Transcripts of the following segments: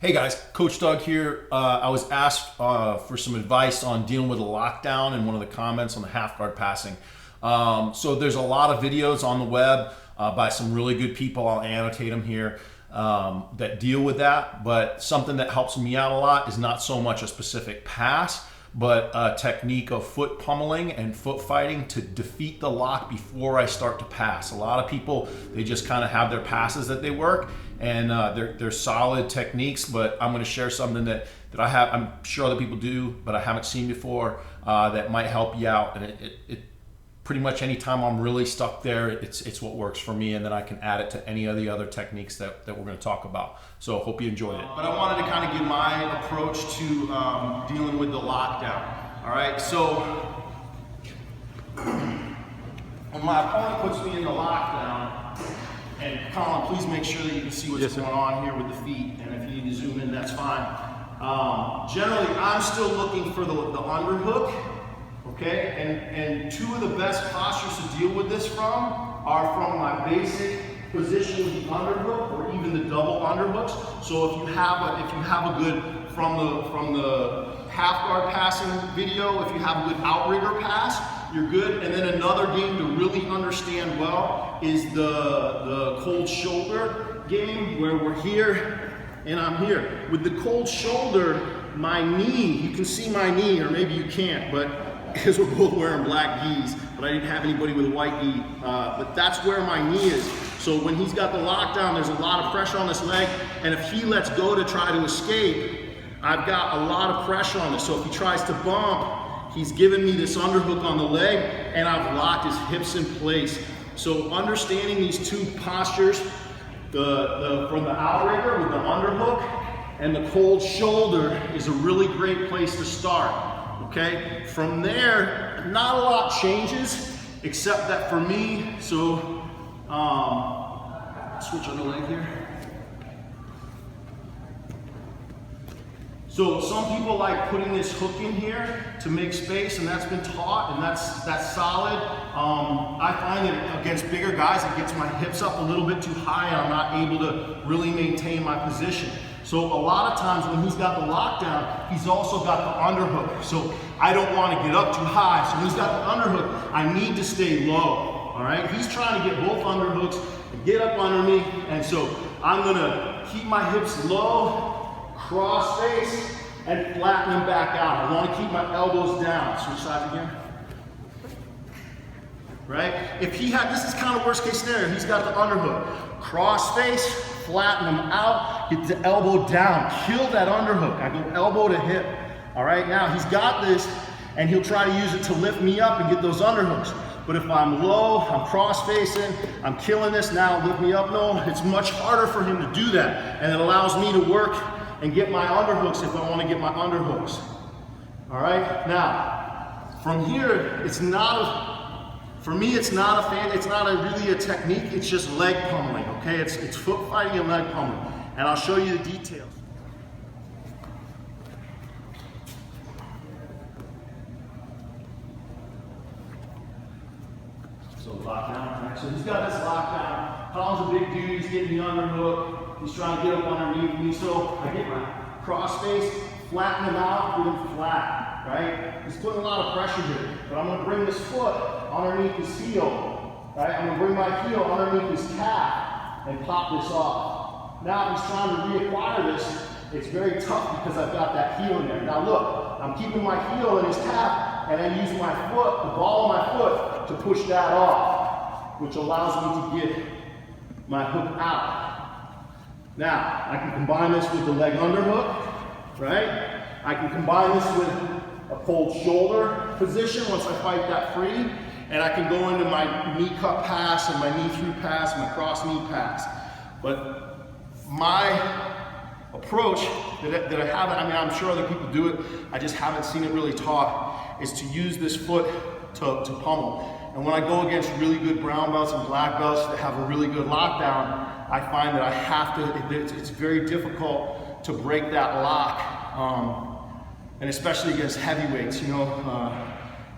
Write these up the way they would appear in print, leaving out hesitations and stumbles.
Hey guys, Coach Doug here. I was asked for some advice on dealing with a lockdown in one of the comments on the half guard passing. So there's a lot of videos on the web by some really good people. I'll annotate them here that deal with that. But something that helps me out a lot is not so much a specific pass, but a technique of foot pummeling and foot fighting to defeat the lock before I start to pass. A lot of people, they just kind of have their passes that they work, and they're solid techniques, but I'm going to share something that I'm sure other people do, but I haven't seen before, that might help you out. And it pretty much anytime I'm really stuck there, it's what works for me, and then I can add it to any of the other techniques that we're going to talk about. So hope you enjoyed it. But I wanted to kind of give my approach to dealing with the lockdown. All right, so when my opponent puts me in the lockdown, and Colin, please make sure that you can see what's going on here with the feet, and if you need to zoom in, that's fine. Generally, I'm still looking for the underhook. Okay, and two of the best postures to deal with this from are from my basic position with the underhook, or even the double underhooks. So if you have a good from the half guard passing video, if you have a good outrigger pass, you're good. And then another game to really understand well is the cold shoulder game, where we're here and I'm here. With the cold shoulder, my knee, you can see my knee, or maybe you can't, but because we're both wearing black gis, but I didn't have anybody with a white gi, but that's where my knee is. So when he's got the lockdown, there's a lot of pressure on this leg, and if he lets go to try to escape, I've got a lot of pressure on this. So if he tries to bump, he's giving me this underhook on the leg, and I've locked his hips in place. So understanding these two postures, from the outrigger with the underhook and the cold shoulder, is a really great place to start. Okay, from there, not a lot changes, except that for me, so switch on the leg here. So some people like putting this hook in here to make space, and that's been taught, and that's solid. I find that against bigger guys, it gets my hips up a little bit too high, and I'm not able to really maintain my position. So a lot of times when he's got the lockdown, he's also got the underhook. So I don't want to get up too high. So when he's got the underhook, I need to stay low. All right, he's trying to get both underhooks and get up under me, and so I'm gonna keep my hips low, cross face, and flatten them back out. I want to keep my elbows down. Switch sides again. Right? If he had, this is kind of worst case scenario, he's got the underhook. Cross face, flatten them out, get the elbow down, kill that underhook. I go elbow to hip. All right, now he's got this, and he'll try to use it to lift me up and get those underhooks. But if I'm low, I'm cross facing, I'm killing this, now lift me up, no, it's much harder for him to do that. And it allows me to work and get my underhooks if I want to get my underhooks. All right, now, from here, it's not really a technique, it's just leg pummeling, okay? It's foot fighting and leg pummeling. And I'll show you the details. So lockdown, right? So he's got this lockdown. Colin's a big dude, he's getting the underhook. He's trying to get up underneath me. So I get my cross face, flatten him out, get him flat, right? He's putting a lot of pressure here, but I'm gonna bring this foot underneath his heel, right? I'm gonna bring my heel underneath his calf and pop this off. Now he's trying to reacquire this. It's very tough because I've got that heel in there. Now look, I'm keeping my heel in his calf, and I use my foot, the ball of my foot, to push that off, which allows me to get my hook out. Now, I can combine this with the leg underhook, right? I can combine this with a cold shoulder position once I fight that free, and I can go into my knee cut pass and my knee through pass, my cross knee pass. But my approach that I haven't, I mean, I'm sure other people do it, I just haven't seen it really taught, is to use this foot to pummel. And when I go against really good brown belts and black belts that have a really good lockdown, I find that I have to, it's very difficult to break that lock, and especially against heavyweights, you know.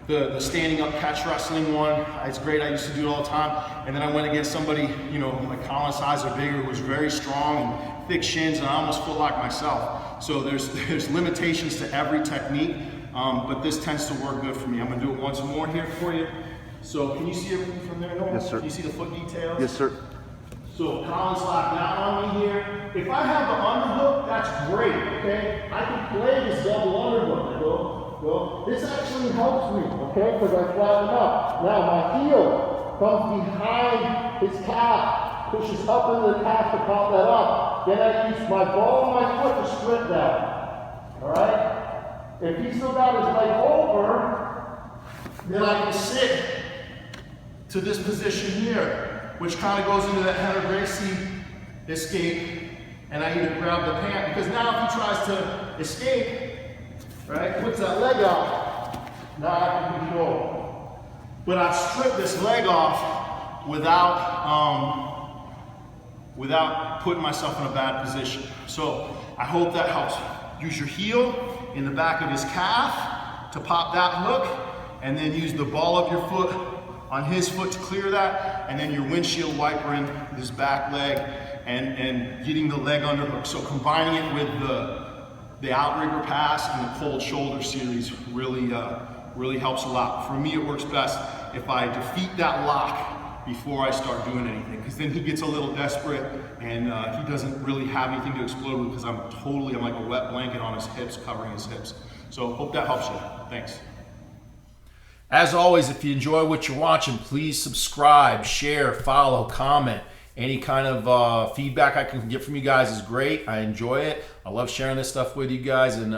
the standing up catch wrestling one. It's great. I used to do it all the time. And then I went against somebody, you know, like Colin size or bigger, who was very strong and thick shins, and I almost foot locked myself. So there's limitations to every technique, but this tends to work good for me. I'm gonna do it once more here for you. So can you see everything from there? No? Yes, sir. Can you see the foot details? Yes, sir. So Colin's locked down on me here. If I have the underhook, that's great, okay? I can play this double underhook. Go. This actually helps me, okay? Because I flatten up. Now my heel comes behind his calf, pushes up into the calf to pop that up. Then I use my ball and my foot to strip that. All right? If he's still got his leg over, then I can sit to this position here, which kind of goes into that Henry Gracie escape, and I either grab the pant, because now if he tries to escape, right, puts that leg out, now I can control. But I've stripped this leg off without putting myself in a bad position. So I hope that helps. Use your heel in the back of his calf to pop that hook, and then use the ball of your foot on his foot to clear that, and then your windshield wiper in his back leg and getting the leg underhook. So combining it with the outrigger pass and the cold shoulder series really helps a lot. For me, it works best if I defeat that lock before I start doing anything, because then he gets a little desperate and he doesn't really have anything to explode with, because I'm like a wet blanket on his hips, covering his hips. So hope that helps you. Thanks. As always, if you enjoy what you're watching, please subscribe, share, follow, comment. Any kind of feedback I can get from you guys is great. I enjoy it. I love sharing this stuff with you guys, and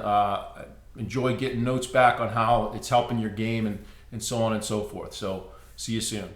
enjoy getting notes back on how it's helping your game and so on and so forth. So see you soon.